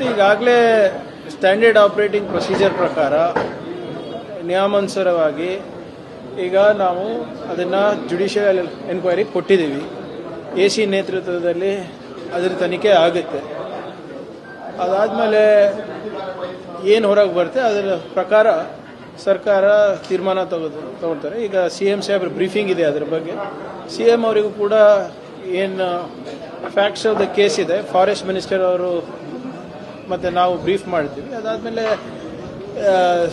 ಈಗಾಗಲೇ standard operating procedure ಪ್ರಕಾರ ನಿಯಮಾನುಸಾರವಾಗಿ ಈಗ ನಾವು ಅದನ್ನು ಜುಡಿಷಿಯಲ್ ಎನ್ಕ್ವೈರಿ ಕೊಟ್ಟಿದ್ದೀವಿ. ಎ ಸಿ ನೇತೃತ್ವದಲ್ಲಿ ಅದರ ತನಿಖೆ ಆಗುತ್ತೆ. ಅದಾದಮೇಲೆ ಏನು ಹೊರಗೆ ಬರುತ್ತೆ ಅದರ ಪ್ರಕಾರ ಸರ್ಕಾರ ತೀರ್ಮಾನ ತಗೊಳ್ತಾರೆ. ಈಗ CM ಸಾಹೇಬ್ರ ಬ್ರೀಫಿಂಗ್ ಇದೆ ಅದರ ಬಗ್ಗೆ. CM ಅವರಿಗೂ ಕೂಡ ಏನು ಫ್ಯಾಕ್ಟ್ಸ್ ಆಫ್ ದ ಕೇಸ್ ಇದೆ, ಫಾರೆಸ್ಟ್ ಮಿನಿಸ್ಟರ್ ಅವರು ಮತ್ತು ನಾವು ಬ್ರೀಫ್ ಮಾಡ್ತೀವಿ. ಅದಾದಮೇಲೆ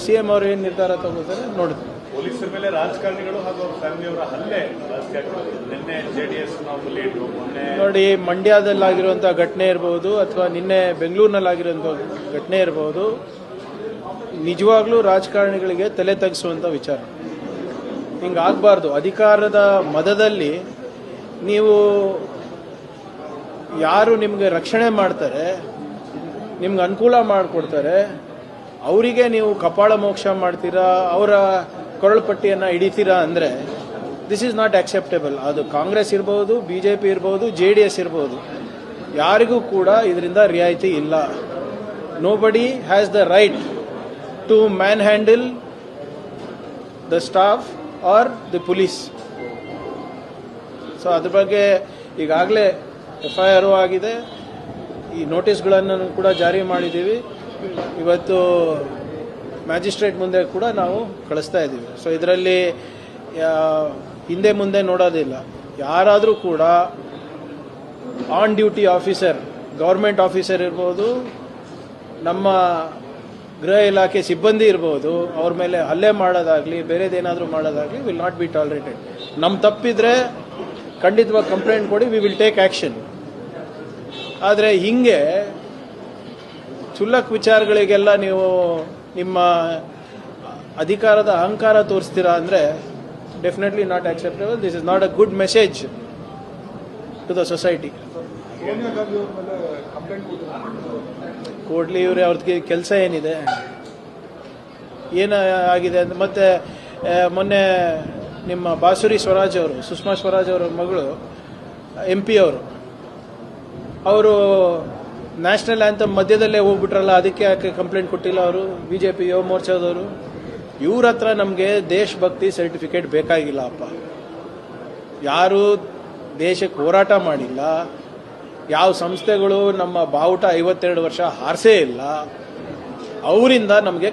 CM ಅವರು ಏನು ನಿರ್ಧಾರ ತಗೋತಾರೆ ನೋಡ್ತೀವಿ. ಪೊಲೀಸರ ಮೇಲೆ ರಾಜಕಾರಣಿಗಳು ಹಾಗೂ ಅವರ ಫ್ಯಾಮಿಲಿಯವರ ಹಲ್ಲೆ ನಿನ್ನೆ JDS ನೋಡಿ, ಮಂಡ್ಯದಲ್ಲಾಗಿರುವಂಥ ಘಟನೆ ಇರ್ಬೋದು ಅಥವಾ ನಿನ್ನೆ ಬೆಂಗಳೂರಿನಲ್ಲಾಗಿರುವಂಥ ಘಟನೆ ಇರ್ಬೋದು, ನಿಜವಾಗ್ಲೂ ರಾಜಕಾರಣಿಗಳಿಗೆ ತಲೆ ತಗ್ಗಿಸುವಂಥ ವಿಚಾರ. ಹಿಂಗಾಗಬಾರ್ದು. ಅಧಿಕಾರದ ಮದದಲ್ಲಿ ನೀವು ಯಾರು ನಿಮಗೆ ರಕ್ಷಣೆ ಮಾಡ್ತಾರೆ, ನಿಮ್ಗೆ ಅನುಕೂಲ ಮಾಡಿಕೊಡ್ತಾರೆ, ಅವರಿಗೆ ನೀವು ಕಪಾಳ ಮೋಕ್ಷ ಮಾಡ್ತೀರಾ, ಅವರ ಕೊರಳುಪಟ್ಟಿಯನ್ನು ಹಿಡಿತೀರಾ ಅಂದರೆ ದಿಸ್ ಈಸ್ ನಾಟ್ ಆಕ್ಸೆಪ್ಟೇಬಲ್. ಅದು ಕಾಂಗ್ರೆಸ್ ಇರ್ಬೋದು, BJP ಇರ್ಬೋದು, JDS ಇರ್ಬೋದು, ಯಾರಿಗೂ ಕೂಡ ಇದರಿಂದ ರಿಯಾಯಿತಿ ಇಲ್ಲ. Nobody has the right to manhandle the staff or the police. So ಅದ್ರ ಬಗ್ಗೆ ಈಗಾಗಲೇ FIR ಆಗಿದೆ. ಈ ನೋಟಿಸ್ಗಳನ್ನು ಕೂಡ ಜಾರಿ ಮಾಡಿದ್ದೀವಿ. ಇವತ್ತು ಮ್ಯಾಜಿಸ್ಟ್ರೇಟ್ ಮುಂದೆ ಕೂಡ ನಾವು ಕಳಿಸ್ತಾ ಇದ್ದೀವಿ. ಸೊ ಇದರಲ್ಲಿ ಹಿಂದೆ ಮುಂದೆ ನೋಡೋದಿಲ್ಲ. ಯಾರಾದರೂ ಕೂಡ on duty officer, government officer ಇರ್ಬೋದು, ನಮ್ಮ ಗೃಹ ಇಲಾಖೆ ಸಿಬ್ಬಂದಿ ಇರ್ಬೋದು, ಅವ್ರ ಮೇಲೆ ಹಲ್ಲೆ ಮಾಡೋದಾಗಲಿ ಬೇರೆದೇನಾದರೂ ಮಾಡೋದಾಗಲಿ ವಿಲ್ ನಾಟ್ ಬಿ ಟಾಲರೇಟೆಡ್. ನಮ್ಮ ತಪ್ಪಿದ್ರೆ ಖಂಡಿತವಾಗಿ ಕಂಪ್ಲೇಂಟ್ ಕೊಡಿ, ವಿ ವಿಲ್ ಟೇಕ್ ಆ್ಯಕ್ಷನ್. ಆದರೆ ಹಿಂಗೆ ಕ್ಷುಲ್ಲಕ ವಿಚಾರಗಳಿಗೆಲ್ಲ ನೀವು ನಿಮ್ಮ ಅಧಿಕಾರದ ಅಹಂಕಾರ ತೋರಿಸ್ತೀರಾ ಅಂದರೆ definitely not acceptable. This is not a good message to the society. ಕೊಡ್ಲಿ ಇವ್ರೆ, ಅವ್ರದ್ದು ಕೆಲಸ ಏನಿದೆ, ಏನಾಗಿದೆ ಅಂತ. ಮತ್ತೆ ಮೊನ್ನೆ ನಿಮ್ಮ ಬಾಸುರಿ ಸ್ವರಾಜ್ ಅವರು, ಸುಷ್ಮಾ ಸ್ವರಾಜ್ ಅವರ ಮಗಳು MP ಅವರು ನ್ಯಾಷನಲ್ ಆ್ಯಂಥಮ್ ಮಧ್ಯದಲ್ಲೇ ಹೋಗ್ಬಿಟ್ರಲ್ಲ, ಅದಕ್ಕೆ ಯಾಕೆ ಕಂಪ್ಲೇಂಟ್ ಕೊಟ್ಟಿಲ್ಲ ಅವರು, BJP ಯುವ ಮೋರ್ಚಾದವರು? ಇವ್ರ ಹತ್ರ ನಮಗೆ ದೇಶಭಕ್ತಿ ಸರ್ಟಿಫಿಕೇಟ್ ಬೇಕಾಗಿಲ್ಲ ಅಪ್ಪ. ಯಾರು ದೇಶಕ್ಕೆ ಹೋರಾಟ ಮಾಡಿಲ್ಲ, ಯಾವ ಸಂಸ್ಥೆಗಳು ನಮ್ಮ ಬಾವುಟ 52 ವರ್ಷ ಹಾರಿಸೇ ಇಲ್ಲ, ಅವರಿಂದ ನಮಗೆ